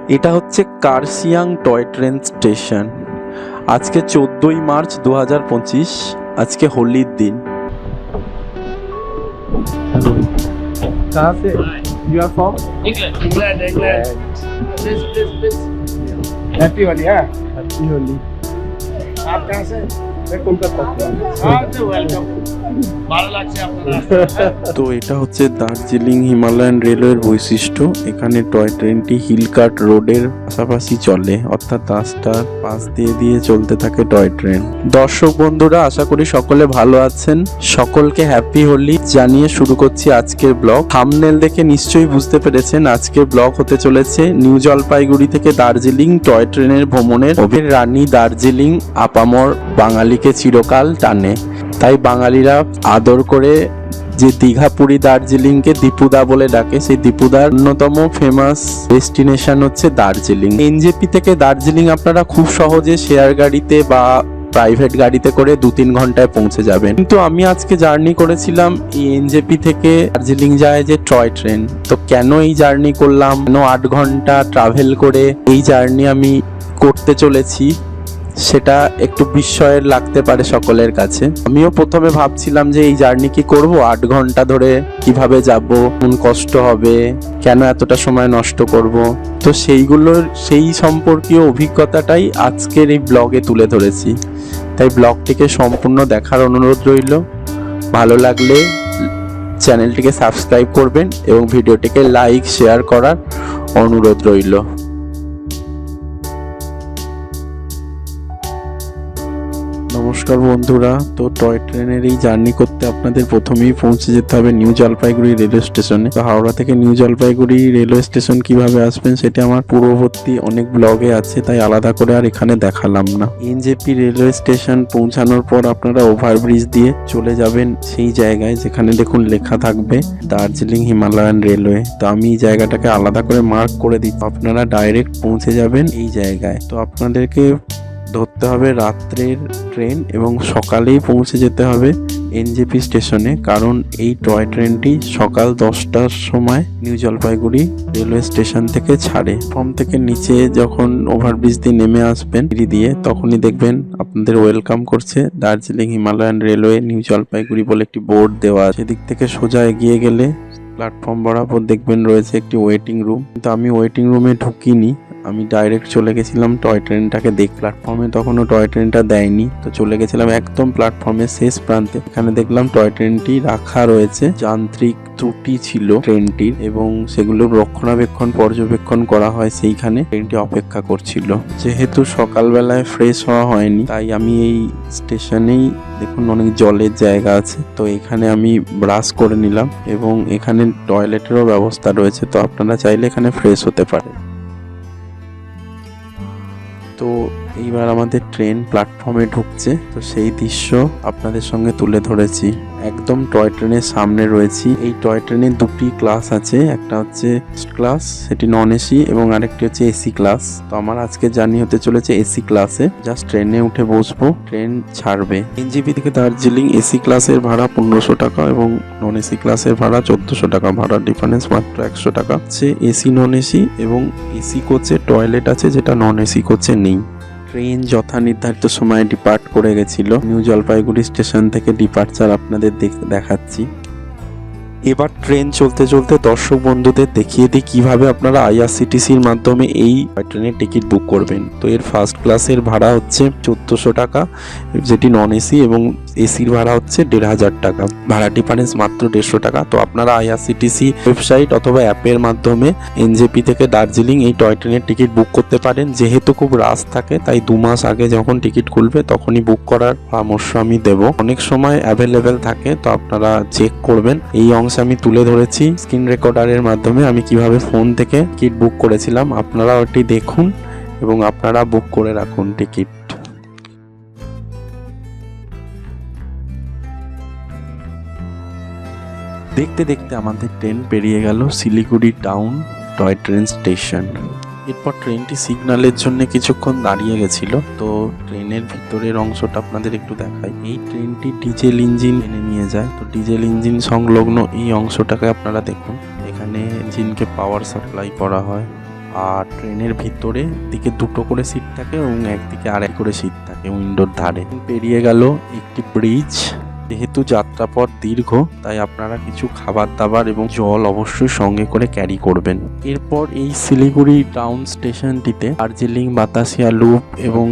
এটা হচ্ছে Kurseong toy train station. আজকে 14ই মার্চ 2025, আজকে হোলির দিন। कहाँ से you are from? England please happy Holi. हाँ, हैप्पी होली। आप कहाँ से? मैं कोलकाता से। वेलकम। 12 लाख से आपका তো এটা হচ্ছে দার্জিলিং হিমালয়ান রেলওয়ের বৈশিষ্ট্য। এখানে টয় ট্রেনটি হিলকাট রোডের পাশাপাশি চলে, অর্থাৎ রাস্তার পাশ দিয়ে চলতে থাকে টয় ট্রেন। দর্শক বন্ধুরা, আশা করি সকলে ভালো আছেন। সকলকে হ্যাপি হোলি জানিয়ে শুরু করছি আজকের ব্লগ। থাম্বনেল দেখে নিশ্চয়ই বুঝতে পেরেছেন আজকের ব্লগ হতে চলেছে নিউ জলপাইগুড়ি থেকে দার্জিলিং টয় ট্রেনের ভ্রমণের। রানী দার্জিলিং আপামর বাঙালিকে চিরকাল টানে, তাই বাঙালিরা আদর করে যে দীঘা পুরী দার্জিলিংকে দীপুদা বলে ডাকে, সেই দীপুদার অন্যতম ফেমাস ডেস্টিনেশন হচ্ছে দার্জিলিং। এনজেপি থেকে দার্জিলিং আপনারা খুব সহজে শেয়ার গাড়িতে বা প্রাইভেট গাড়িতে করে 2-3 ঘন্টায় পৌঁছে যাবেন, কিন্তু আমি আজকে জার্নি করেছিলাম এই এনজেপি থেকে দার্জিলিং যায় যে টয় ট্রেন। তো কেন এই জার্নি করলাম, কেন 8 ঘন্টা ট্রাভেল করে এই জার্নি আমি করতে চলেছি, সেটা একটু বিস্ময়ের লাগতে পারে সকলের কাছে। আমিও প্রথমে ভাবছিলাম যে এই জার্নি কি করব, 8 ঘন্টা ধরে কিভাবে যাব, কোন কষ্ট হবে, কেন এতটা সময় নষ্ট করব। তো সেই সম্পর্কীয় অভিজ্ঞতাটাই আজকের এই ব্লগে তুলে ধরেছি। তাই ব্লগটিকে সম্পূর্ণ দেখার অনুরোধ রইল। ভালো লাগলে চ্যানেলটিকে সাবস্ক্রাইব করবেন এবং ভিডিওটিকে লাইক শেয়ার করার অনুরোধ রইল। নমস্কার বন্ধুরা, তো টয় ট্রেনের এই জার্নি করতে আপনাদের প্রথমেই পৌঁছে যেতে হবে নিউ জলপাইগুড়ি রেলওয়ে স্টেশনে। তো হাওড়া থেকে নিউ জলপাইগুড়ি রেলওয়ে স্টেশন কিভাবে আসবেন সেটা আমার পূর্ববর্তী অনেক ব্লগে আছে, তাই আলাদা করে আর এখানে দেখালাম না। এনজেপি রেলওয়ে স্টেশন পৌঁছানোর পর আপনারা ওভারব্রিজ দিয়ে চলে যাবেন সেই জায়গায় যেখানে দেখুন লেখা থাকবে দার্জিলিং হিমালয়ান রেলওয়ে। তো আমি এই জায়গাটাকে আলাদা করে মার্ক করে দিই, আপনারা ডাইরেক্ট পৌঁছে যাবেন এই জায়গায়। তো আপনাদেরকে ধরতে হবে রাত্রের ট্রেন এবং সকালেই পৌঁছে যেতে হবে এনজেপি স্টেশনে, কারণ এই টয় ট্রেনটি সকাল 10টার সময় নিউ জলপাইগুড়ি রেলওয়ে স্টেশন থেকে ছাড়ে। প্ল্যাটফর্ম থেকে নিচে যখন ওভারব্রিজ দিয়ে নেমে আসবেন সিঁড়ি দিয়ে, তখনই দেখবেন আপনাদের ওয়েলকাম করছে Darjeeling Himalayan railway new Jalpaiguri বলে একটি বোর্ড দেওয়া আছে। সেদিক থেকে সোজা এগিয়ে গেলে প্ল্যাটফর্ম বরাবর দেখবেন রয়েছে একটি ওয়েটিং রুম, কিন্তু আমি ওয়েটিং রুমে ঢুকিনি, আমি ডাইরেক্ট চলে গেছিলাম টয় ট্রেনটাকে দেখ। প্ল্যাটফর্মে তখনও টয় ট্রেনটা দেয়নি, তো চলে গেছিলাম একদম প্ল্যাটফর্মের শেষ প্রান্তে। এখানে দেখলাম টয় ট্রেনটি রাখা রয়েছে, যান্ত্রিক ত্রুটি ছিল ট্রেনটির এবং সেগুলোর রক্ষণাবেক্ষণ পর্যবেক্ষণ করা হয়, সেইখানে ট্রেনটি অপেক্ষা করছিল। যেহেতু সকালবেলায় ফ্রেশ হওয়া হয়নি, তাই আমি এই স্টেশনেই দেখুন অনেক জলের জায়গা আছে, তো এখানে আমি ব্রাশ করে নিলাম এবং এখানে টয়লেটেরও ব্যবস্থা রয়েছে, তো আপনারা চাইলে এখানে ফ্রেশ হতে পারেন। তো এইবার আমাদের ট্রেন প্ল্যাটফর্মে ঢুকছে, তো সেই দৃশ্য আপনাদের সঙ্গে তুলে ধরেছি। একদম টয় ট্রেনের সামনে রয়েছি। এই টয় ট্রেনের 2টি ক্লাস আছে, একটা হচ্ছে ফার্স্ট ক্লাস, সেটি নন এসি, এবং আরেকটি হচ্ছে এসি ক্লাস। তো আমার আজকে জার্নি হতে চলেছে এসি ক্লাসে। জাস্ট ট্রেনে উঠে বসবো, ট্রেন ছাড়বে। এনজেপি থেকে দার্জিলিং এসি ক্লাসের ভাড়া 1500 টাকা এবং নন এসি ক্লাসের ভাড়া 1400 টাকা। ভাড়ার ডিফারেন্স মাত্র 100 টাকা। হচ্ছে এসি নন এসি, এবং এসি কোচে টয়লেট আছে যেটা নন এসি কোচে নেই। ট্রেন যথা নির্ধারিত সময়ে ডিপার্ট করে গেছিল। নিউ জলপাইগুড়ি স্টেশন থেকে ডিপার্চার আপনাদের দেখাচ্ছি। এবার ট্রেন চলতে চলতে দর্শক বন্ধুদের দেখিয়ে দিই কিভাবে আপনারা আইআরসিটিসির মাধ্যমে এই ট্রেনের টিকিট বুক করবেন। তো এর ফার্স্ট ক্লাসের ভাড়া হচ্ছে 1400 টাকা, যেটি নন এসি, এবং এসির ভাড়া হচ্ছে 1500 টাকা। ভাড়া ডিফারেন্স মাত্র 150 টাকা। তো আপনারা আইআরসিটিসি ওয়েবসাইট অথবা অ্যাপের মাধ্যমে এনজেপি থেকে দার্জিলিং এই টয় ট্রেনের টিকিট বুক করতে পারেন। যেহেতু খুব রাশ থাকে, তাই 2 মাস আগে যখন টিকিট খুলবে তখনই বুক করার পরামর্শ আমি দেব। অনেক সময় অ্যাভেলেবেল থাকে, তো আপনারা চেক করবেন। এই অংশে আমি তুলে ধরেছি স্ক্রিন রেকর্ডারের মাধ্যমে আমি কিভাবে ফোন থেকে টিকিট বুক করেছিলাম। আপনারা ওটি দেখুন এবং আপনারা বুক করে রাখুন টিকিট। দেখতে দেখতে আমাদের ট্রেন পেরিয়ে গেল Siliguri town toy train station. এরপর ট্রেনটি সিগন্যালের জন্য কিছুক্ষণ দাঁড়িয়ে গেছিল। তো ট্রেনের ভিতরের অংশটা আপনাদের একটু দেখাই। এই ট্রেনটি ডিজেল ইঞ্জিন এনে নিয়ে যায়। তো ডিজেল ইঞ্জিন সংলগ্ন এই অংশটাকে আপনারা দেখুন। এখানে ইঞ্জিনকে পাওয়ার সাপ্লাই করা হয়। আর ট্রেনের ভিতরে দিকে দুটো করে সিট থাকে এবং একদিকে আড়াই করে সিট থাকে উইন্ডোর ধারে। পেরিয়ে গেল একটি ব্রিজ। যেহেতু যাত্রাপথ দীর্ঘ তাই আপনারা কিছু খাবার দাবার এবং জল অবশ্যই সঙ্গে করে ক্যারি করবেন। এরপর এই শিলিগুড়ি টাউন স্টেশনটিতে দার্জিলিং, বাতাসিয়া লুপ এবং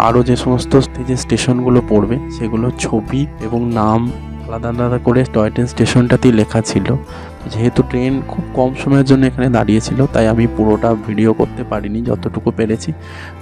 আরও যে সমস্ত যে স্টেশনগুলো পড়বে সেগুলোর ছবি এবং নাম আলাদা আলাদা করে টয় ট্রেন স্টেশনটাতেই লেখা ছিল। যেহেতু ট্রেন খুব কম সময়ের জন্য এখানে দাঁড়িয়েছিল তাই আমি পুরোটা ভিডিও করতে পারিনি, যতটুকু পেরেছি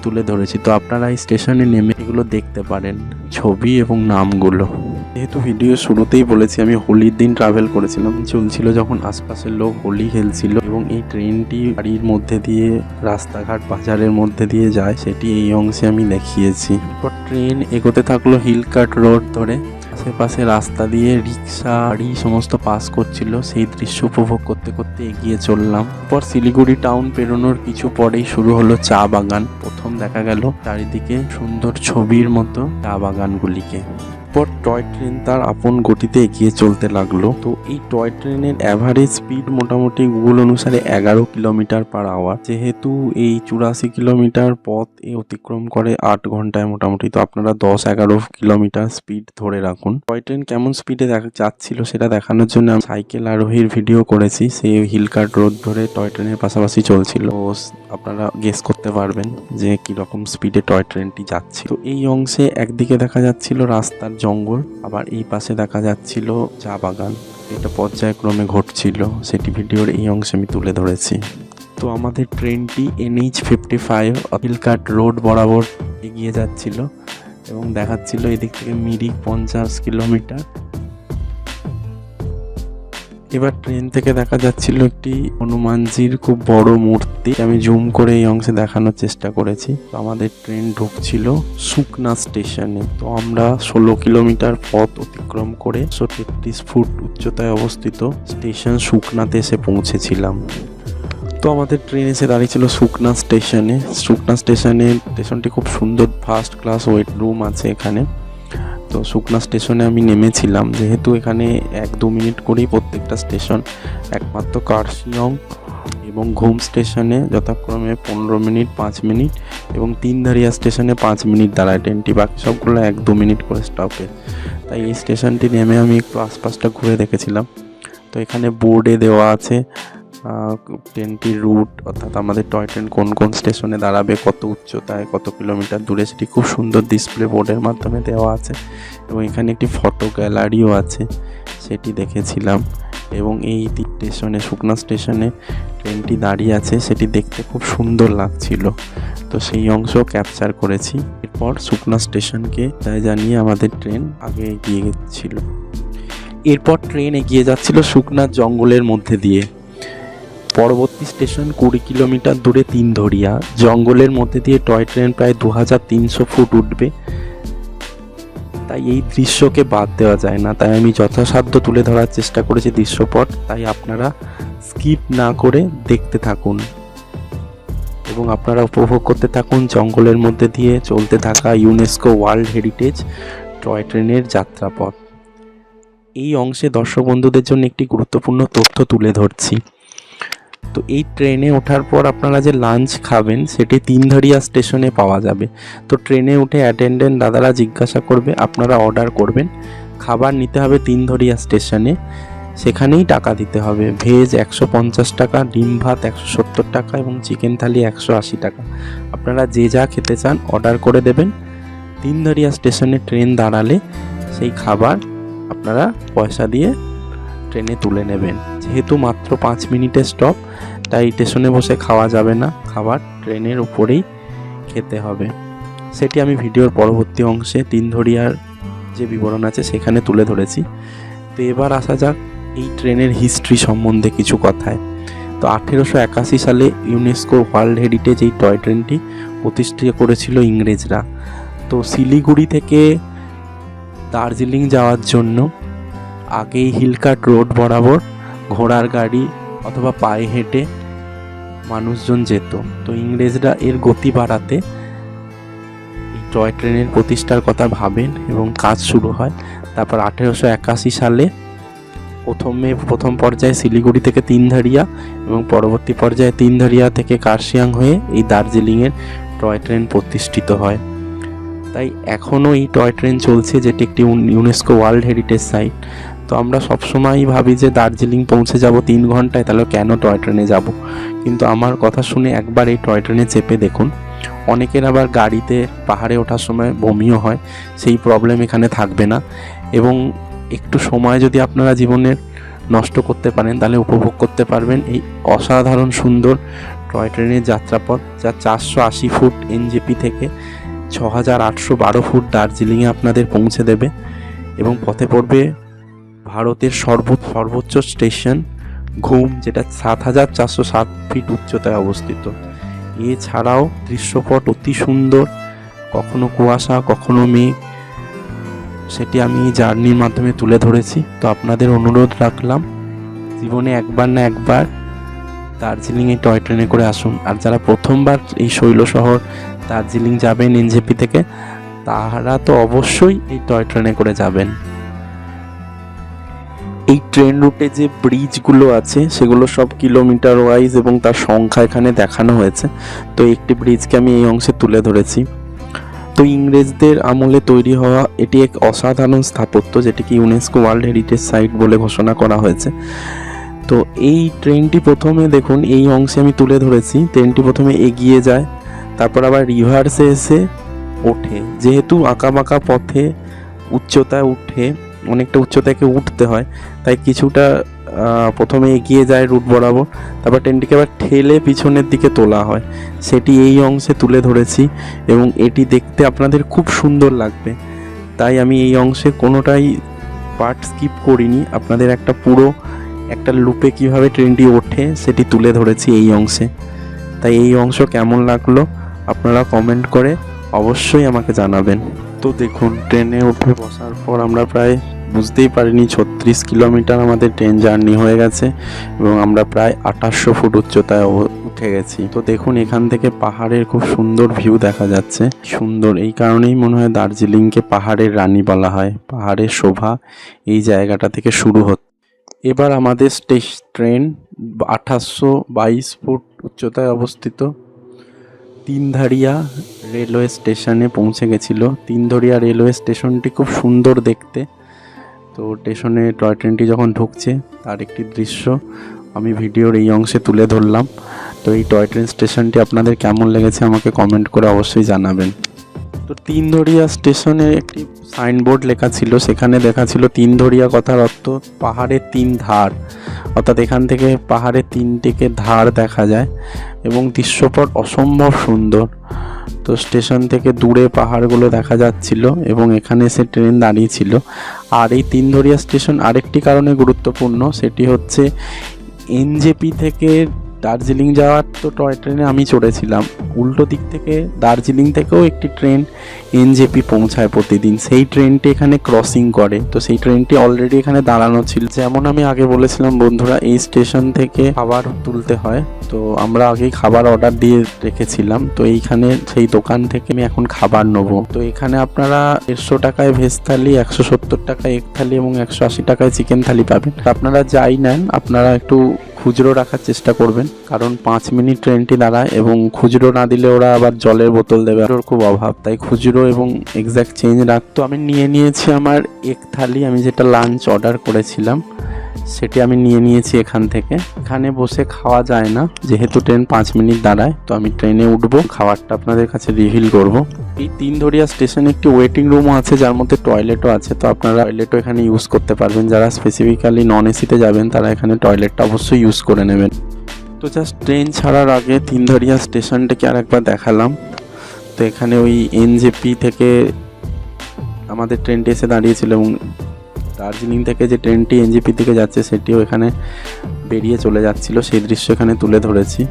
তুলে ধরেছি। তো আপনারা এই স্টেশনে নেমে এগুলো দেখতে পারেন, ছবি এবং নামগুলো। যেহেতু ভিডিও শুরুতেই বলেছি আমি হোলির দিন ট্রাভেল করেছিলাম, চলছিল যখন আশপাশের লোক হোলি খেলছিল এবং এই ট্রেনটি বাড়ির মধ্যে দিয়ে রাস্তাঘাট বাজারের মধ্যে দিয়ে যায়, সেটি এই অংশে আমি দেখিয়েছি। এরপর ট্রেন এগোতে থাকলো হিলকাট রোড ধরে। আশেপাশে রাস্তা দিয়ে রিক্সা, গাড়ি সমস্ত পাস করছিল, সেই দৃশ্য উপভোগ করতে করতে এগিয়ে চললাম। পর শিলিগুড়ি টাউন পেরোনোর কিছু পরেই শুরু হলো চা বাগান। প্রথম দেখা গেল চারিদিকে সুন্দর ছবির মতো চা বাগানগুলিকে। পর টয় ট্রেন তার আপন গতিতে এগিয়ে চলতে লাগলো। তো এই টয় ট্রেনের অ্যাভারেজ স্পিড মোটামুটি গুগল অনুসারে 11 কিলোমিটার পার আওয়ার। যেহেতু এই 84 কিলোমিটার পথ অতিক্রম করে 8 ঘন্টায় মোটামুটি, তো আপনারা 10-11 কিলোমিটার স্পিড ধরে রাখুন। টয় ট্রেন কেমন স্পিডে যাচ্ছিল সেটা দেখানোর জন্য আমি সাইকেল আরোহীর ভিডিও করেছি। সেই হিলকাট রোড ধরে টয় ট্রেনের পাশাপাশি চলছিল, আপনারা গেস করতে পারবেন যে কিরকম স্পিডে টয় ট্রেনটি যাচ্ছে। তো এই অংশে একদিকে দেখা যাচ্ছিল রাস্তার জঙ্গল, আবার এই পাশে দেখা যাচ্ছিল চা বাগান। এটা পর্যায়ক্রমে ঘটছিল, সেটি ভিডিওর এই অংশে আমি তুলে ধরেছি। তো আমাদের ট্রেনটি NH55 হিলকাট রোড বরাবর এগিয়ে যাচ্ছিল এবং দেখাচ্ছিল এদিক থেকে মিরিক 50 কিলোমিটার। এবার ট্রেন থেকে দেখা যাচ্ছিল একটি হনুমানজির খুব বড় মূর্তি, আমি জুম করে এই অংশে দেখানোর চেষ্টা করেছি। তো আমাদের ট্রেন ঢুকছিল সুকনা স্টেশনে। তো আমরা 16 কিলোমিটার পথ অতিক্রম করে 133 ফুট উচ্চতায় অবস্থিত স্টেশন সুকনাতে এসে পৌঁছেছিলাম। তো আমাদের ট্রেন এসে দাঁড়িয়েছিল সুকনা স্টেশনে। স্টেশনটি খুব সুন্দর, ফার্স্ট ক্লাস ওয়েট রুম আছে এখানে। তো সুকনা স্টেশনে আমি নেমেছিলাম। যেহেতু এখানে 1-2 মিনিট করেই প্রত্যেকটা স্টেশন, একমাত্র কার্শিয়ং এবং ঘুম স্টেশনে যথাক্রমে 15 মিনিট, 5 মিনিট এবং তিনধারিয়া স্টেশনে 5 মিনিট দাঁড়ায় ট্রেনটি, বাকি সবগুলো 1-2 মিনিট করে স্টপে। তাই এই স্টেশনটি নেমে আমি একটু আশপাশটা ঘুরে দেখেছিলাম। তো এখানে বোর্ডে দেওয়া আছে ট্রেনটির রুট, অর্থাৎ আমাদের টয় ট্রেন কোন কোন স্টেশনে দাঁড়াবে, কত উচ্চতায়, কত কিলোমিটার দূরে, সেটি খুব সুন্দর ডিসপ্লে বোর্ডের মাধ্যমে দেওয়া আছে। এবং এখানে একটি ফটো গ্যালারিও আছে, সেটি দেখেছিলাম। এবং এই স্টেশনে, সুকনা স্টেশনে ট্রেনটি দাঁড়িয়ে আছে, সেটি দেখতে খুব সুন্দর লাগছিল। তো সেই অংশ ক্যাপচার করেছি। এরপর সুকনা স্টেশনকে জানিয়ে আমাদের ট্রেন আগে এগিয়ে গেছিল। এরপর ট্রেন এগিয়ে যাচ্ছিল সুকনার জঙ্গলের মধ্যে দিয়ে। পরবর্তী স্টেশন 20 কিলোমিটার দূরে তিনধরিয়া। জঙ্গলের মধ্যে দিয়ে টয় ট্রেন প্রায় 2300 ফুট উঠবে, তাই এই দৃশ্যকে বাদ দেওয়া যায় না। তাই আমি যথাসাধ্য তুলে ধরার চেষ্টা করেছি দৃশ্যপট, তাই আপনারা স্কিপ না করে দেখতে থাকুন এবং আপনারা উপভোগ করতে থাকুন জঙ্গলের মধ্যে দিয়ে চলতে থাকা ইউনেস্কো ওয়ার্ল্ড হেরিটেজ টয় ট্রেনের যাত্রাপথ। এই অংশে দর্শক বন্ধুদের জন্য একটি গুরুত্বপূর্ণ তথ্য তুলে ধরছি। তো এই ট্রেনে ওঠার পর আপনারা যে লাঞ্চ খাবেন সেটি তিনধারিয়া স্টেশনে পাওয়া যাবে। তো ট্রেনে উঠে অ্যাটেন্ডেন্ট দাদারা জিজ্ঞাসা করবে, আপনারা অর্ডার করবেন, খাবার নিতে হবে তিনধারিয়া স্টেশনে, সেখানেই টাকা দিতে হবে। ভেজ 150 টাকা, ডিম ভাত 170 টাকা এবং চিকেন থালি 180 টাকা। আপনারা যে যা খেতে চান অর্ডার করে দেবেন। তিনধারিয়া স্টেশনে ট্রেন দাঁড়ালে সেই খাবার আপনারা পয়সা দিয়ে ট্রেনে তুলে নেবেন। যেহেতু মাত্র 5 মিনিটের স্টপ, তাই স্টেশনে বসে খাওয়া যাবে না, খাবার ট্রেনের উপরেই খেতে হবে। সেটি আমি ভিডিওর পরবর্তী অংশে তিনধরিয়ার যে বিবরণ আছে সেখানে তুলে ধরেছি। তো এবার আসা যাক এই ট্রেনের হিস্ট্রি সম্বন্ধে কিছু কথায়। তো 1881 সালে ইউনেস্কো ওয়ার্ল্ড হেরিটেজ এই টয় ট্রেনটি প্রতিষ্ঠা করেছিল ইংরেজরা। তো শিলিগুড়ি থেকে দার্জিলিং যাওয়ার জন্য আগেই হিলকাট রোড বরাবর ঘোড়ার গাড়ি অথবা পায়ে হেঁটে মানুষজন যেত। তো ইংরেজরা এর গতি বাড়াতে এই টয় ট্রেনের প্রতিষ্ঠার কথা ভাবেন এবং কাজ শুরু হয়। তারপর 1881 সালে প্রথম পর্যায়ে শিলিগুড়ি থেকে তিনধারিয়া এবং পরবর্তী পর্যায়ে তিনধারিয়া থেকে কার্শিয়াং হয়ে এই দার্জিলিংয়ের টয় ট্রেন প্রতিষ্ঠিত হয়। তাই এখনও এই টয় ট্রেন চলছে, যেটি একটি ইউনেস্কো ওয়ার্ল্ড হেরিটেজ সাইট। তো আমরা সবসময়ই ভাবি যে দার্জিলিং পৌঁছে যাব 3 ঘন্টায়, তাহলে কেন টয় ট্রেনে যাব। কিন্তু আমার কথা শুনে একবার এই টয় ট্রেনে চেপে দেখুন। অনেকের আবার গাড়িতে পাহাড়ে ওঠার সময় বমিও হয়, সেই প্রবলেম এখানে থাকবে না। এবং একটু সময় যদি আপনারা জীবনের নষ্ট করতে পারেন তাহলে উপভোগ করতে পারবেন এই অসাধারণ সুন্দর টয় ট্রেনের যাত্রাপথ, যা 480 ফুট এনজেপি থেকে 6812 ফুট দার্জিলিংয়ে আপনাদের পৌঁছে দেবে। এবং পথে পড়বে ভারতের সর্বোচ্চ স্টেশন ঘুম, যেটা 7407 ফিট উচ্চতায় অবস্থিত। এছাড়াও দৃশ্যপট অতি সুন্দর, কখনো কুয়াশা কখনো মেঘ, সেটি আমি জার্নির মাধ্যমে তুলে ধরেছি। তো আপনাদের অনুরোধ রাখলাম, জীবনে একবার না একবার দার্জিলিংয়ে টয় ট্রেনে করে আসুন। আর যারা প্রথমবার এই শৈল শহর দার্জিলিং যাবেন এনজেপি থেকে, তারা তো অবশ্যই এই টয় ট্রেনে করে যাবেন। এই ট্রেন রুটে যে ব্রিজগুলো আছে সেগুলো সব কিলোমিটার ওয়াইজ এবং তার সংখ্যা এখানে দেখানো হয়েছে। তো একটি ব্রিজকে আমি এই অংশে তুলে ধরেছি। তো ইংরেজদের আমলে তৈরি হওয়া এটি এক অসাধারণ স্থাপত্য, যেটিকে ইউনেস্কো ওয়ার্ল্ড হেরিটেজ সাইট বলে ঘোষণা করা হয়েছে। তো এই ট্রেনটি প্রথমে দেখুন, এই অংশে আমি তুলে ধরেছি, ট্রেনটি প্রথমে এগিয়ে যায়, তারপর আবার রিভার্সে এসে ওঠে। যেহেতু আঁকাবাঁকা পথে উচ্চতায় উঠে, অনেকটা উচ্চতাকে উঠতে হয়, তাই কিছুটা প্রথমে এগিয়ে যায় রুট বরাবর, তারপর ট্রেনটিকে আবার ঠেলে পিছনের দিকে তোলা হয়। সেটি এই অংশে তুলে ধরেছি এবং এটি দেখতে আপনাদের খুব সুন্দর লাগবে। তাই আমি এই অংশে কোনোটাই পার্ট স্কিপ করিনি, আপনাদের একটা লুপে কিভাবে ট্রেনটি ওঠে সেটি তুলে ধরেছি এই অংশে। তাই এই অংশ কেমন লাগলো আপনারা কমেন্ট করে অবশ্যই আমাকে জানাবেন। তো দেখুন, ট্রেনে উঠে বসার পর আমরা প্রায় বুঝতেই পারিনি 36 কিলোমিটার আমাদের ট্রেন জার্নি হয়ে গেছে এবং আমরা প্রায় 2800 ফুট উচ্চতায় উঠে গেছি। তো দেখুন, এখান থেকে পাহাড়ের খুব সুন্দর ভিউ দেখা যাচ্ছে। সুন্দর এই কারণেই মনে হয় দার্জিলিংকে পাহাড়ের রানী বলা হয়, পাহাড়ের শোভা এই জায়গাটা থেকে শুরু হচ্ছে। এবার আমাদের ট্রেন 2822 ফুট উচ্চতায় অবস্থিত তিনধারিয়া রেলওয়ে স্টেশনে পৌঁছে গেছিল। তিনধারিয়া রেলওয়ে স্টেশনটি খুব সুন্দর দেখতে। তো স্টেশনে টয় ট্রেনটি যখন ঢুকছে তার একটি দৃশ্য আমি ভিডিওর এই অংশে তুলে ধরলাম। তো এই টয় ট্রেন স্টেশনটি আপনাদের কেমন লেগেছে আমাকে কমেন্ট করে অবশ্যই জানাবেন। তো তিনধারিয়া স্টেশনে একটি সাইনবোর্ড লেখা ছিল, সেখানে লেখা ছিল তিনধারিয়া কথার অর্থ পাহাড়ের 3 ধার, অর্থাৎ এখান থেকে পাহাড়ের 3টিকে ধার দেখা যায় এবং দৃশ্যপট অসম্ভব সুন্দর। তো স্টেশন থেকে দূরে পাহাড়গুলো দেখা যাচ্ছিল এবং এখানে এসে ট্রেন দাঁড়িয়েছিল। আর এই তিনধারিয়া স্টেশন আরেকটি কারণে গুরুত্বপূর্ণ, সেটি হচ্ছে এনজেপি থেকে দার্জিলিং যাওয়ার তো টয় ট্রেনে আমি চড়েছিলাম, উল্টো দিক থেকে দার্জিলিং থেকেও একটি ট্রেন এনজেপি পৌঁছায় প্রতিদিন, সেই ট্রেনটি এখানে ক্রসিং করে। তো সেই ট্রেনটি অলরেডি এখানে দাঁড়ানো ছিল। যেমন আমি আগে বলেছিলাম বন্ধুরা, এই স্টেশন থেকে খাবার তুলতে হয়, তো আমরা আগেই খাবার অর্ডার দিয়ে রেখেছিলাম। তো এইখানে সেই দোকান থেকে আমি এখন খাবার নেবো। তো এখানে আপনারা 150 টাকায় ভেজ থালি, 170 টাকায় এগ থালি এবং 180 টাকায় চিকেন থালি পাবেন। আপনারা যাই নেন আপনারা একটু খুচরো রাখার চেষ্টা করবেন, কারণ 5 মিনিট ট্রেনটি দাঁড়ায় এবং খুচরো না দিলে ওরা আবার জলের বোতল দেবে, ওর খুব অভাব। তাই খুচরো এবং এক্স্যাক্ট চেঞ্জ রাখতো। আমি নিয়ে নিয়েছি আমার এগ থালি, আমি যেটা লাঞ্চ অর্ডার করেছিলাম সেটি আমি নিয়ে নিয়েছি এখান থেকে। এখানে বসে খাওয়া যায় না, যেহেতু ট্রেন 5 মিনিট দাঁড়ায়। তো আমি ট্রেনে উঠবো, খাবারটা আপনাদের কাছে রিভিল করব। এই তিনধারিয়া স্টেশনে একটি ওয়েটিং রুমও আছে, যার মধ্যে টয়লেটও আছে। তো আপনারা টয়লেটও এখানে ইউজ করতে পারবেন। যারা স্পেসিফিক্যালি নন এসিতে যাবেন তারা এখানে টয়লেটটা অবশ্যই ইউজ করে নেবেন। তো জাস্ট ট্রেন ছাড়ার আগে তিনধারিয়া স্টেশনটাকে আর একবার দেখালাম। তো এখানে ওই এনজেপি থেকে আমাদের ট্রেনটি এসে দাঁড়িয়েছিল এবং দার্জিলিং থেকে যে ট্রেনটি এনজেপি থেকে যাচ্ছে সেটিও এখানে বেরিয়ে চলে যাচ্ছিল, সেই দৃশ্য এখানে তুলে ধরেছি।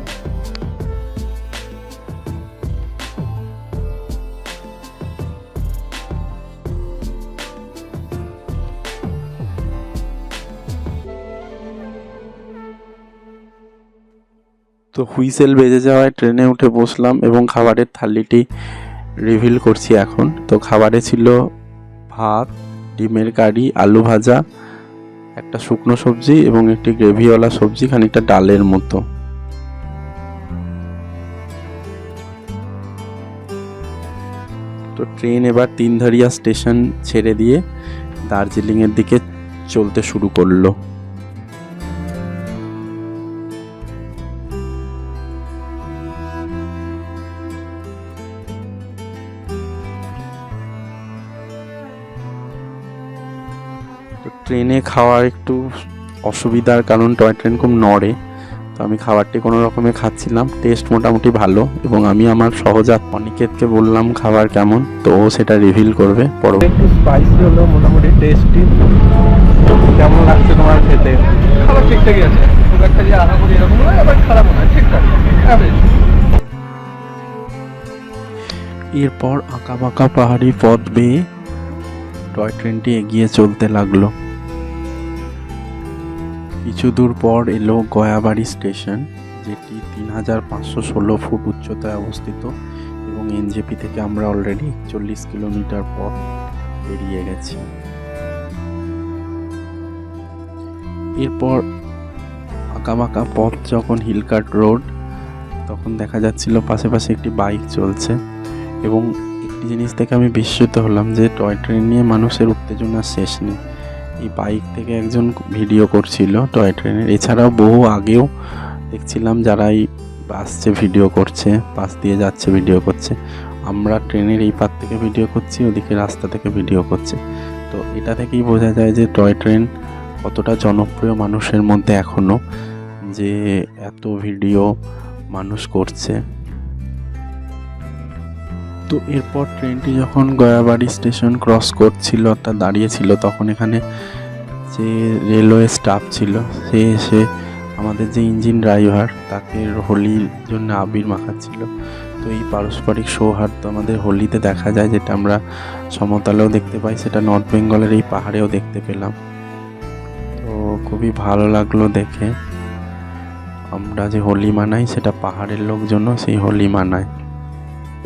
তো হুইসেল বেজে যাওয়ায় ট্রেনে উঠে বসলাম এবং খাবারের থালিটি রিভিল করছি এখন। তো খাবারে ছিল ভাত, ডিমের কারি, আলু ভাজা, একটা শুকনো সবজি এবং একটি গ্রেভিওয়ালা সবজি, খানিকটা ডালের মতো। তো ট্রেন এবার তিনধারিয়া স্টেশন ছেড়ে দিয়ে দার্জিলিংয়ের দিকে চলতে শুরু করলো। তো ট্রেনে খাওয়ার একটু অসুবিধার কারণ টয় ট্রেন খুব নড়ে, তো আমি খাবারটি কোনো রকমে খাচ্ছিলাম। টেস্ট মোটামুটি ভালো এবং আমি আমার সহজাত অনিকেতকে বললাম খাবার কেমন, তো ও সেটা রিভিল করবে পরবর্তী। একটু স্পাইসি হলো, মোটামুটি টেস্টি। কেমন লাগছে তোমার খেতে? খাবার ঠিকঠাকই আছে, খুব একটা যে আশা করি এরকম নয়, আবার খারাপ নয়, ঠিকঠাক অ্যাভারেজ। এরপর আঁকা বাঁকা পাহাড়ি পথ বেয়ে টয় ট্রেনটি এগিয়ে চলতে লাগলো। কিছু দূর পর এলো গয়াবাড়ি স্টেশন, যেটি 3516 ফুট উচ্চতায় অবস্থিত এবং এনজেপি থেকে আমরা অলরেডি 41 কিলোমিটার পথ পেরিয়ে গেছি। এরপর আঁকাবাঁকা পথ যখন হিলকাট রোড, তখন দেখা যাচ্ছিল পাশে পাশে একটি বাইক চলছে এবং একটি জিনিস থেকে আমি বিস্মিত হলাম যে টয় ট্রেন নিয়ে মানুষের উত্তেজনার শেষ নেই। এই বাইক থেকে একজন ভিডিও করছিল টয় ট্রেনের, এছাড়াও বহু আগেও দেখছিলাম যারা এই আসছে ভিডিও করছে, পাশ দিয়ে যাচ্ছে ভিডিও করছে। আমরা ট্রেনের এই পার থেকে ভিডিও করছি, ওদিকে রাস্তা থেকে ভিডিও করছে। তো এটা থেকেই বোঝা যায় যে টয় ট্রেন কতটা জনপ্রিয় মানুষের মধ্যে এখনও, যে এত ভিডিও মানুষ করছে। তো এরপর ট্রেনটি যখন গয়াবাড়ি স্টেশন ক্রস করছিল অর্থাৎ দাঁড়িয়েছিল, তখন এখানে যে রেলওয়ে স্টাফ ছিল সে এসে আমাদের যে ইঞ্জিন ড্রাইভার তাকে হোলির জন্য আবির মাখাচ্ছিল। তো এই পারস্পরিক সৌহার্দ্য আমাদের হোলিতে দেখা যায়, যেটা আমরা সমতলেও দেখতে পাই, সেটা নর্থ বেঙ্গলের এই পাহাড়েও দেখতে পেলাম। তো খুবই ভালো লাগলো দেখে। আমরা যে হোলি মানাই সেটা পাহাড়ের লোকজনও সেই হোলি মানায়।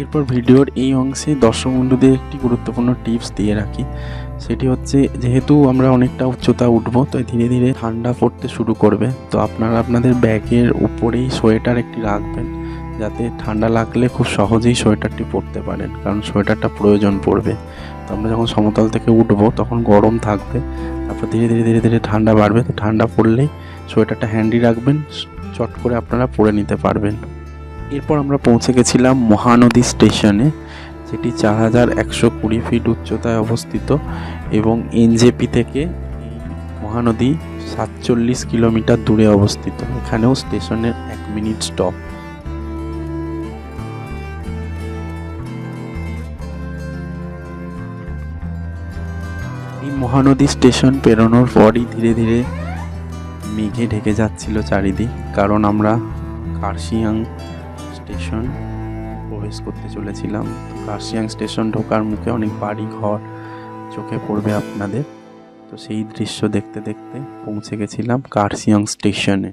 এরপর ভিডিওর এই অংশে দর্শক বন্ধুদের একটি গুরুত্বপূর্ণ টিপস দিয়ে রাখি, সেটি হচ্ছে যেহেতু আমরা অনেকটা উচ্চতা উঠবো, তো ধীরে ধীরে ঠান্ডা পড়তে শুরু করবে। তো আপনারা আপনাদের ব্যাগের উপরেই সোয়েটার একটি রাখবেন, যাতে ঠান্ডা লাগলে খুব সহজেই সোয়েটারটি পরতে পারেন, কারণ সোয়েটারটা প্রয়োজন পড়বে। তো আমরা যখন সমতল থেকে উঠবো তখন গরম থাকবে, তারপর ধীরে ধীরে ধীরে ধীরে ঠান্ডা বাড়বে। তো ঠান্ডা পড়লেই সোয়েটারটা হ্যান্ডি রাখবেন, চট করে আপনারা পরে নিতে পারবেন। এরপর আমরা পৌঁছে গেছিলাম মহানদী স্টেশনে, যেটি 4120 ফিট উচ্চতায় অবস্থিত এবং এনজেপি থেকে এই মহানদী 47 কিলোমিটার দূরে অবস্থিত। এখানেও স্টেশনের 1 মিনিট স্টপ। এই মহানদী স্টেশন পেরোনোর পরই ধীরে ধীরে মেঘে ঢেকে যাচ্ছিল চারিদিক, কারণ আমরা কার্শিয়াং স্টেশন প্রবেশ করতে চলেছিলাম। তো কার্শিয়াং স্টেশন ঢোকার মুখে অনেক বাড়ি ঘর চোখে পড়বে আপনাদের। তো সেই দৃশ্য দেখতে দেখতে পৌঁছে গেছিলাম কার্শিয়াং স্টেশনে।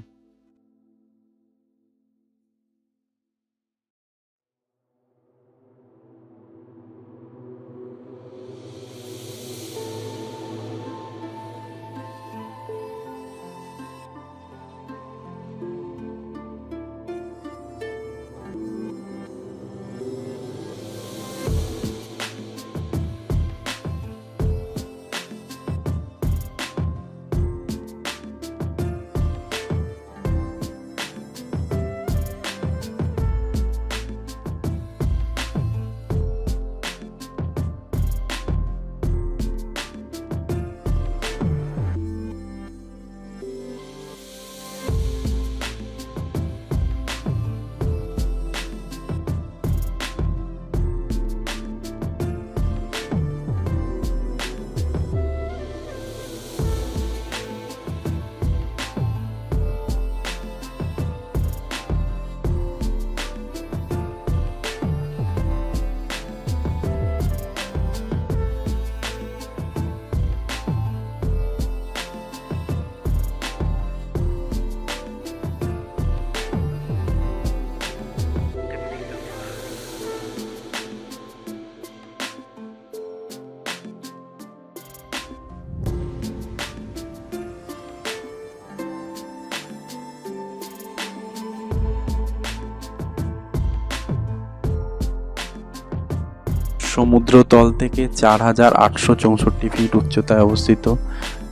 সমুদ্রতল থেকে 4864 ফিট উচ্চতায় অবস্থিত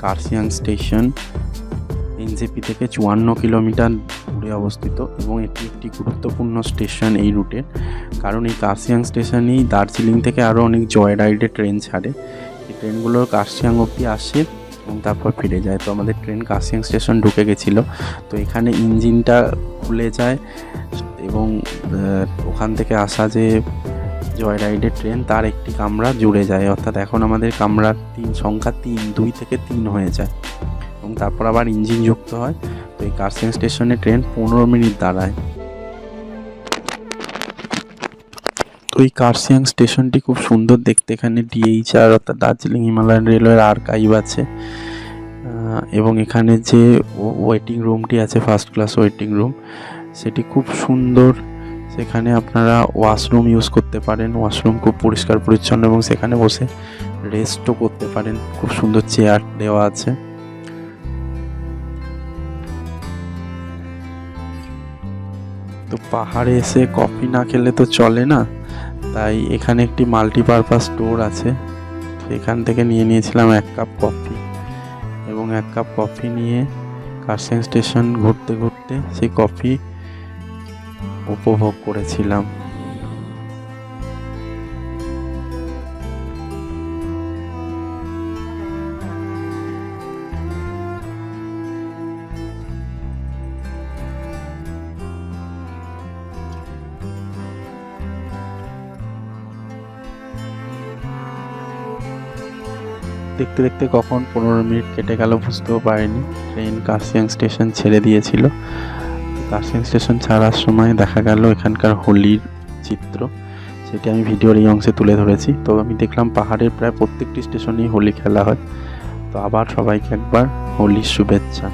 কার্শিয়াং স্টেশন এনজেপি থেকে 54 কিলোমিটার দূরে অবস্থিত এবং এটি একটি গুরুত্বপূর্ণ স্টেশন এই রুটের, কারণ এই কার্শিয়াং স্টেশনেই দার্জিলিং থেকে আরও অনেক জয় রাইডে ট্রেন ছাড়ে। এই ট্রেনগুলো কার্শিয়াং অবধি আসে এবং তারপর ফিরে যায়। তো আমাদের ট্রেন কার্শিয়াং স্টেশন ঢুকে গেছিলো, তো এখানে ইঞ্জিনটা খুলে যায় এবং ওখান থেকে আসা যে জয় রাইডের ট্রেন তার একটি কামরা জুড়ে যায়, অর্থাৎ এখন আমাদের কামরার সংখ্যা 2 থেকে 3 হয়ে যায় এবং তারপর আবার ইঞ্জিন যুক্ত হয়। তো এই কার্শিয়াং স্টেশনে ট্রেন 15 মিনিট দাঁড়ায়। তো এই কার্শিয়াং স্টেশনটি খুব সুন্দর দেখতে, এখানে DHR অর্থাৎ দার্জিলিং হিমালয়ান রেলওয়ের আর্কাইভ আছে এবং এখানে যে ওয়েটিং রুমটি আছে ফার্স্ট ক্লাস ওয়েটিং রুম সেটি খুব সুন্দর। সেখানে আপনারা ওয়াশরুম ইউজ করতে পারেন, ওয়াশরুম খুব পরিষ্কার পরিচ্ছন্ন এবং সেখানে বসে রেস্টও করতে পারেন, খুব সুন্দর চেয়ার দেওয়া আছে। তো পাহাড়ে এসে কফি না খেলে তো চলে না, তাই এখানে একটি মাল্টিপারপাস স্টোর আছে, এখান থেকে নিয়ে নিয়েছিলাম 1 কাপ কফি এবং 1 কাপ কফি নিয়ে কার্শিয়াং স্টেশন ঘুরতে ঘুরতে সেই কফি উপভোগ করেছিলাম। দেখতে দেখতে কখন 15 মিনিট কেটে গেল বুঝতেও পারিনি। ট্রেন কার্শিয়াং স্টেশন ছেড়ে দিয়েছিল। কার্শিয়াং স্টেশন ছাড়ার সময় দেখা গেল এখানকার হোলির চিত্র, সেটি আমি ভিডিওর এই অংশে তুলে ধরেছি। তো আমি দেখলাম পাহাড়ের প্রায় প্রত্যেকটি স্টেশনেই হোলি খেলা হয়। তো আবার সবাইকে একবার হোলির শুভেচ্ছা।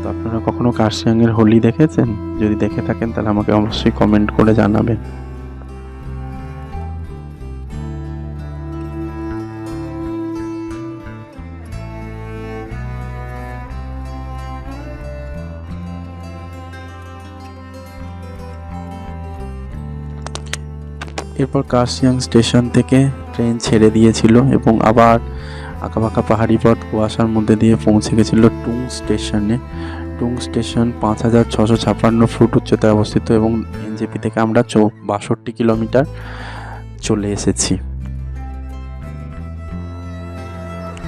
তো আপনারা কখনো কার্শিয়াংয়ের হোলি দেখেছেন? যদি দেখে থাকেন তাহলে আমাকে অবশ্যই কমেন্ট করে জানাবেন। এরপর কার্শিয়াং স্টেশন থেকে ট্রেন ছেড়ে দিয়েছিল এবং আবার আঁকাবাঁকা পাহাড়ি পথ কুয়াশার মধ্যে দিয়ে পৌঁছে গেছিল টুং স্টেশনে। টুং স্টেশন 5656 ফুট উচ্চতায় অবস্থিত এবং এনজেপি থেকে আমরা 62 কিলোমিটার চলে এসেছি।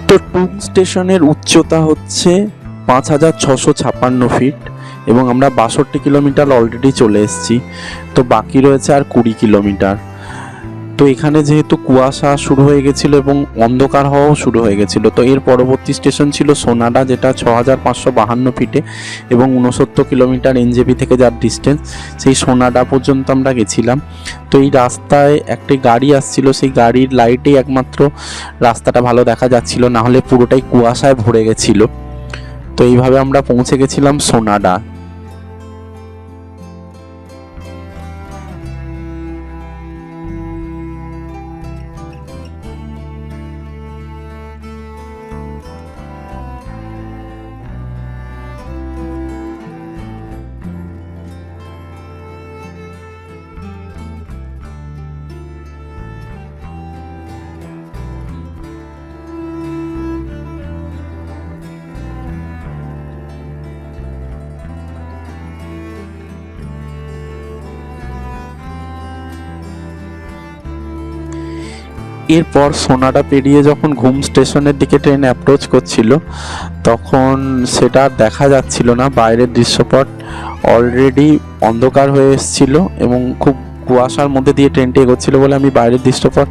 তো টুং স্টেশনের উচ্চতা হচ্ছে 5656 ফিট এবং আমরা 62 কিলোমিটার অলরেডি চলে এসেছি। তো বাকি রয়েছে আর 20 কিলোমিটার। তো এখানে যেহেতু কুয়াশা শুরু হয়ে গেছিলো এবং অন্ধকার হওয়াও শুরু হয়ে গেছিলো, তো এর পরবর্তী স্টেশন ছিল সোনাডা, যেটা 6552 ফিটে এবং 69 কিলোমিটার এনজেপি থেকে যার ডিস্টেন্স, সেই সোনাডা পর্যন্ত আমরা গেছিলাম। তো এই রাস্তায় একটি গাড়ি আসছিল, সেই গাড়ির লাইটেই একমাত্র রাস্তাটা ভালো দেখা যাচ্ছিল, না হলে পুরোটাই কুয়াশায় ভরে গেছিলো। তো এইভাবে আমরা পৌঁছে গেছিলাম সোনাডা। এরপর সোনাডা পেরিয়ে যখন ঘুম স্টেশনের দিকে ট্রেন অ্যাপ্রোচ করছিল তখন সেটা দেখা যাচ্ছিল না, বাইরের দৃশ্যপট অলরেডি অন্ধকার হয়ে এসেছিল এবং খুব কুয়াশার মধ্যে দিয়ে ট্রেনটি এগোচ্ছিল বলে আমি বাইরের দৃশ্যপট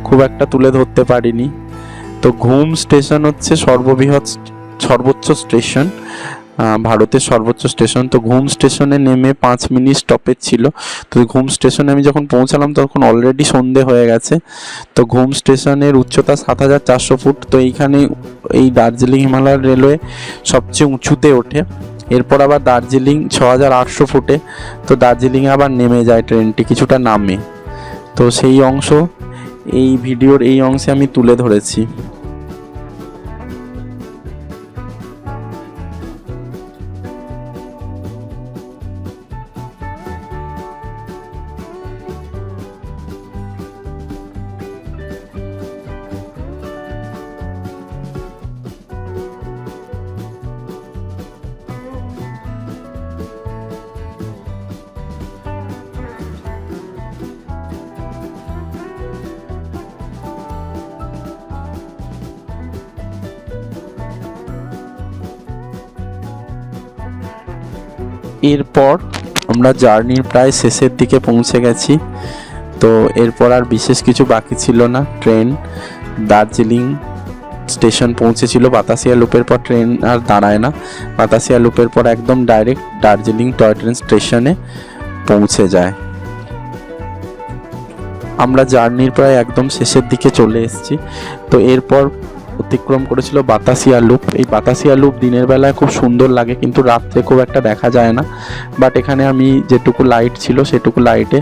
খুব একটা তুলে ধরতে পারিনি। তো ঘুম স্টেশন হচ্ছে সর্বোচ্চ স্টেশন, ভারতের সর্বোচ্চ স্টেশন। তো ঘুম স্টেশনে নেমে 5 মিনিট স্টপেজ ছিল। তো ঘুম স্টেশনে আমি যখন পৌঁছালাম তখন অলরেডি সন্ধে হয়ে গেছে। তো ঘুম স্টেশনের উচ্চতা 7400 ফুট। তো এইখানে এই দার্জিলিং হিমালয়ান রেলওয়ে সবচেয়ে উঁচুতে ওঠে। এরপর আবার দার্জিলিং 6800 ফুটে। তো দার্জিলিংয়ে আবার নেমে যায় ট্রেনটি, কিছুটা নামে। তো সেই অংশ এই ভিডিওর এই অংশে আমি তুলে ধরেছি। এরপর আমরা জার্নির প্রায় শেষের দিকে পৌঁছে গেছি। তো এরপর আর বিশেষ কিছু বাকি ছিল না। ট্রেন দার্জিলিং স্টেশন পৌঁছেছিল। বাতাসিয়া লুপের পর ট্রেন আর দাঁড়ায় না। বাতাসিয়া লুপের পর একদম ডাইরেক্ট দার্জিলিং টয় ট্রেন স্টেশনে পৌঁছে যায়। আমরা জার্নির প্রায় একদম শেষের দিকে চলে এসেছি। তো এরপর অতিক্রম করেছিল বাতাসিয়া লুপ। এই বাতাসিয়া লুপ দিনের বেলায় খুব সুন্দর লাগে, কিন্তু রাত্রে খুব একটা দেখা যায় না। বাট এখানে আমি যেটুকু লাইট ছিল সেটুকু লাইটে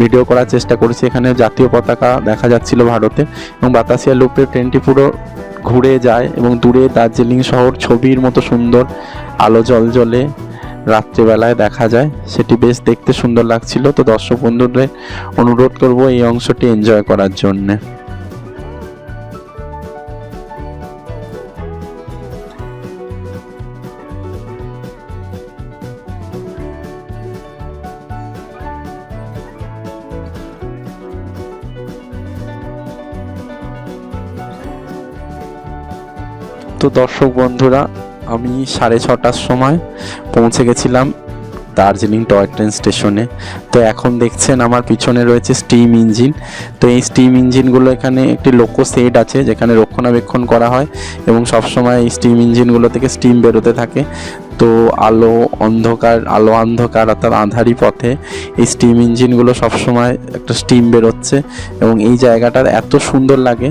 ভিডিও করার চেষ্টা করেছি। এখানে জাতীয় পতাকা দেখা যাচ্ছিল ভারতে, এবং বাতাসিয়া লুপে ট্রেনটি পুরো ঘুরে যায় এবং দূরে দার্জিলিং শহর ছবির মতো সুন্দর আলো জ্বলে রাত্রিবেলায় দেখা যায়। সেটি বেশ দেখতে সুন্দর লাগছিল। তো দর্শক বন্ধুদের অনুরোধ করব এই অংশটি এনজয় করার জন্যে। তো দর্শক বন্ধুরা, আমি 6:30টার সময় পৌঁছে গেছিলাম দার্জিলিং টয় ট্রেন স্টেশনে। তো এখন দেখছেন আমার পিছনে রয়েছে স্টিম ইঞ্জিন। তো এই স্টিম ইঞ্জিনগুলো, এখানে একটি লোকো শেড আছে যেখানে রক্ষণাবেক্ষণ করা হয়, এবং সবসময় এই স্টিম ইঞ্জিনগুলো থেকে স্টিম বেরোতে থাকে। তো আলো অন্ধকার অর্থাৎ আঁধারি পথে এই স্টিম ইঞ্জিনগুলো সবসময় একটা স্টিম বেরোচ্ছে, এবং এই জায়গাটার এত সুন্দর লাগে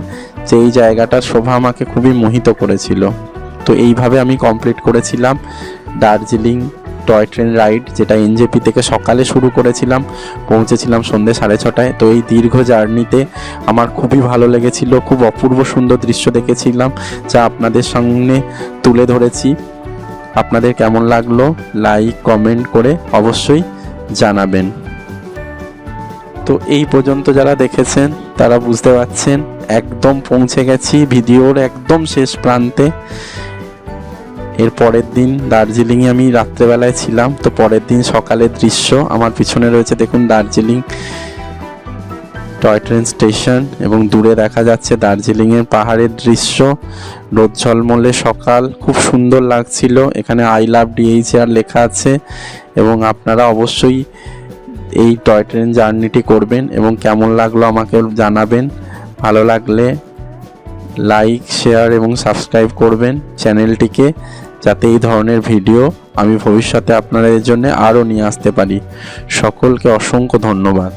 যে এই জায়গাটার শোভা আমাকে খুবই মোহিত করেছিল। তো এইভাবে আমি কমপ্লিট করেছিলাম দার্জিলিং টয় ট্রেন রাইড, যেটা এনজেপি থেকে সকালে শুরু করেছিলাম, পৌঁছেছিলাম সন্ধ্যে 6:30টায়। তো এই দীর্ঘ জার্নিতে আমার খুবই ভালো লেগেছিল। খুব অপূর্ব সুন্দর দৃশ্য দেখেছিলাম, যা আপনাদের সামনে তুলে ধরেছি। আপনাদের কেমন লাগলো লাইক কমেন্ট করে অবশ্যই জানাবেন। তো এই পর্যন্ত যারা দেখেছেন তারা বুঝতে পারছেন একদম পৌঁছে গেছি ভিডিওর একদম শেষ প্রান্তে। এর পরের দিন দার্জিলিংয়ে আমি রাত্রেবেলায় ছিলাম। তো পরের দিন সকালের দৃশ্য আমার পিছনে রয়েছে, দেখুন দার্জিলিং টয় ট্রেন স্টেশন, এবং দূরে দেখা যাচ্ছে দার্জিলিংয়ের পাহাড়ের দৃশ্য। রোদ ঝলমলে সকাল, খুব সুন্দর লাগছিল। এখানে আই লাভ DHR লেখা আছে, এবং আপনারা অবশ্যই এই টয় ট্রেন জার্নিটি করবেন এবং কেমন লাগলো আমাকে জানাবেন। ভালো লাগলে লাইক শেয়ার এবং সাবস্ক্রাইব করবেন চ্যানেলটিকে, যাতে এই ধরনের ভিডিও আমি ভবিষ্যতে আপনাদের জন্য আরও নিয়ে আসতে পারি। সকলকে অসংখ্য ধন্যবাদ।